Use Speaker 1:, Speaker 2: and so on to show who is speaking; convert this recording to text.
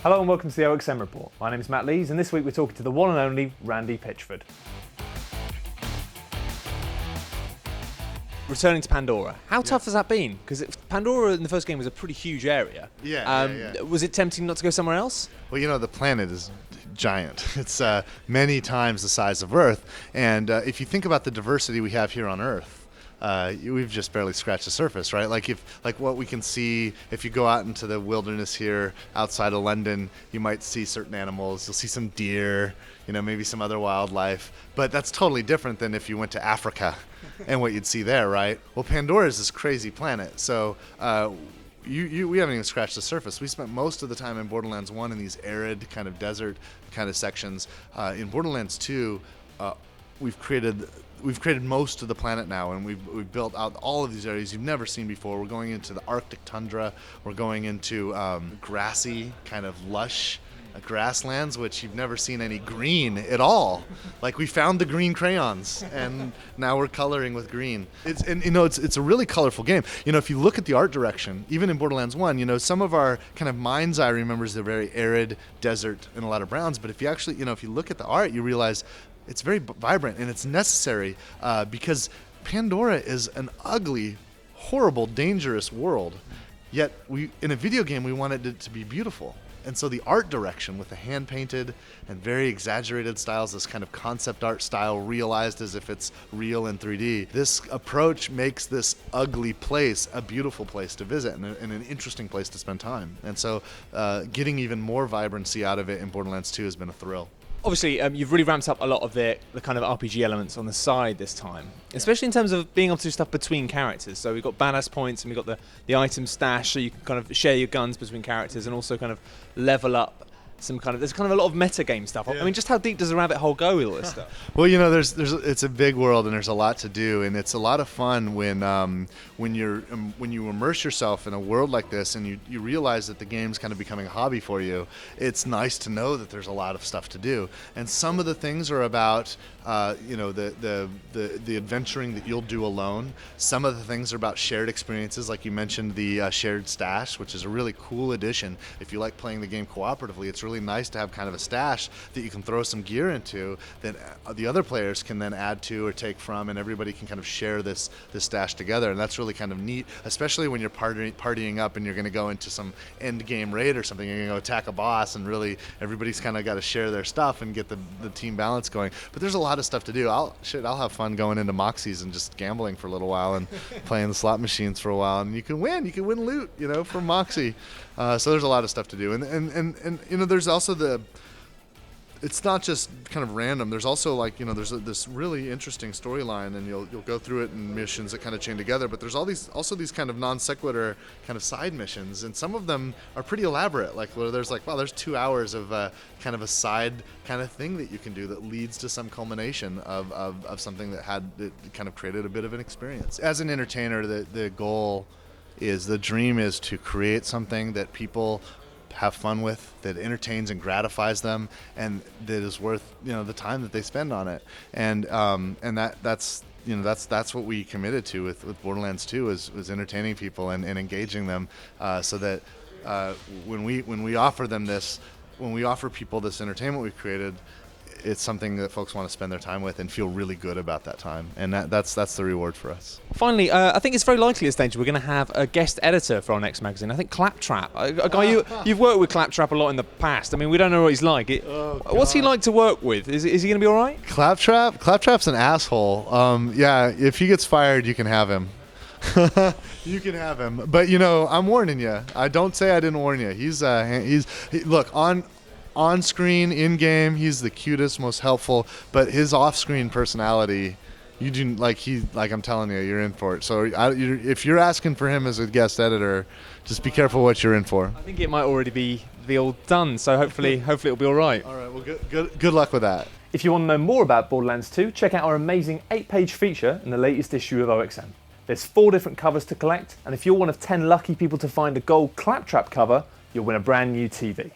Speaker 1: Hello and welcome to the OXM Report. My name is Matt Lees and this week we're talking to the one and only Randy Pitchford. Returning to Pandora, how tough has that been? Because Pandora in the first game was a pretty huge area.
Speaker 2: Yeah.
Speaker 1: Was it tempting not to go somewhere else?
Speaker 2: Well, you know, the planet is giant. It's many times the size of Earth. And if you think about the diversity we have here on Earth, we've just barely scratched the surface, right? Like what we can see, if you go out into the wilderness here outside of London, you might see certain animals. You'll see some deer, you know, maybe some other wildlife. But that's totally different than if you went to Africa and what you'd see there, right? Well, Pandora is this crazy planet. So we haven't even scratched the surface. We spent most of the time in Borderlands 1 in these arid kind of desert kind of sections. In Borderlands 2, we've created most of the planet now, and we've built out all of these areas you've never seen before. We're going into the Arctic tundra. We're going into grassy, kind of lush grasslands, which you've never seen any green at all. Like, we found the green crayons, and now we're coloring with green. It's a really colorful game. You know, if you look at the art direction, even in Borderlands 1, you know, some of our kind of mind's eye remembers the very arid desert and a lot of browns. But if you actually, you know, if you look at the art, you realize it's very vibrant, and it's necessary because Pandora is an ugly, horrible, dangerous world. Yet in a video game, we wanted it to be beautiful. And so the art direction with the hand-painted and very exaggerated styles, this kind of concept art style realized as if it's real in 3D, this approach makes this ugly place a beautiful place to visit and an interesting place to spend time. And so getting even more vibrancy out of it in Borderlands 2 has been a thrill.
Speaker 1: Obviously, you've really ramped up a lot of the kind of RPG elements on the side this time, especially in terms of being able to do stuff between characters. So we've got badass points and we've got the item stash, so you can kind of share your guns between characters and also kind of level up there's kind of a lot of metagame stuff. Yeah. I mean, just how deep does the rabbit hole go with all this stuff?
Speaker 2: Well, you know, it's a big world and there's a lot to do, and it's a lot of fun when you immerse yourself in a world like this and you realize that the game's kind of becoming a hobby for you. It's nice to know that there's a lot of stuff to do, and some of the things are about the adventuring that you'll do alone. Some of the things are about shared experiences, like you mentioned the shared stash, which is a really cool addition. If you like playing the game cooperatively, it's really nice to have kind of a stash that you can throw some gear into that the other players can then add to or take from, and everybody can kind of share this stash together, and that's really kind of neat, especially when you're partying up and you're going to go into some end game raid or something. You're going to go attack a boss, and really everybody's kind of got to share their stuff and get the team balance going. But there's a lot of stuff to do. I'll have fun going into Moxie's and just gambling for a little while and playing the slot machines for a while, and you can win loot, you know, from Moxie. So there's a lot of stuff to do, and you know, there's also it's not just kind of random. There's also, like, you know, there's this really interesting storyline, and you'll go through it in missions that kind of chain together. But there's also these kind of non sequitur kind of side missions, and some of them are pretty elaborate. Like, where there's 2 hours of kind of a side kind of thing that you can do that leads to some culmination of something that kind of created a bit of an experience. As an entertainer, the dream is to create something that people have fun with, that entertains and gratifies them, and that is worth, you know, the time that they spend on it. And that's what we committed to with Borderlands 2 was entertaining people and engaging them, so that when we offer people this entertainment we've created, it's something that folks want to spend their time with and feel really good about that time, and that's the reward for us.
Speaker 1: Finally, I think it's very likely at this stage we're going to have a guest editor for our next magazine. I think Claptrap, a guy you've worked with Claptrap a lot in the past. I mean, we don't know what he's like. What's he like to work with? Is he going to be all right?
Speaker 2: Claptrap's an asshole. Yeah, if he gets fired, you can have him. You can have him, but you know, I'm warning you. I don't say I didn't warn you. Look, on screen, in game, he's the cutest, most helpful, but his off-screen personality, I'm telling you, you're in for it. So if you're asking for him as a guest editor, just be careful what you're in for.
Speaker 1: I think it might already be all done, so hopefully it'll be all right.
Speaker 2: All right, well, good luck with that.
Speaker 1: If you want to know more about Borderlands 2, check out our amazing 8-page feature in the latest issue of OXM. There's 4 different covers to collect, and if you're one of 10 lucky people to find a gold Claptrap cover, you'll win a brand new TV.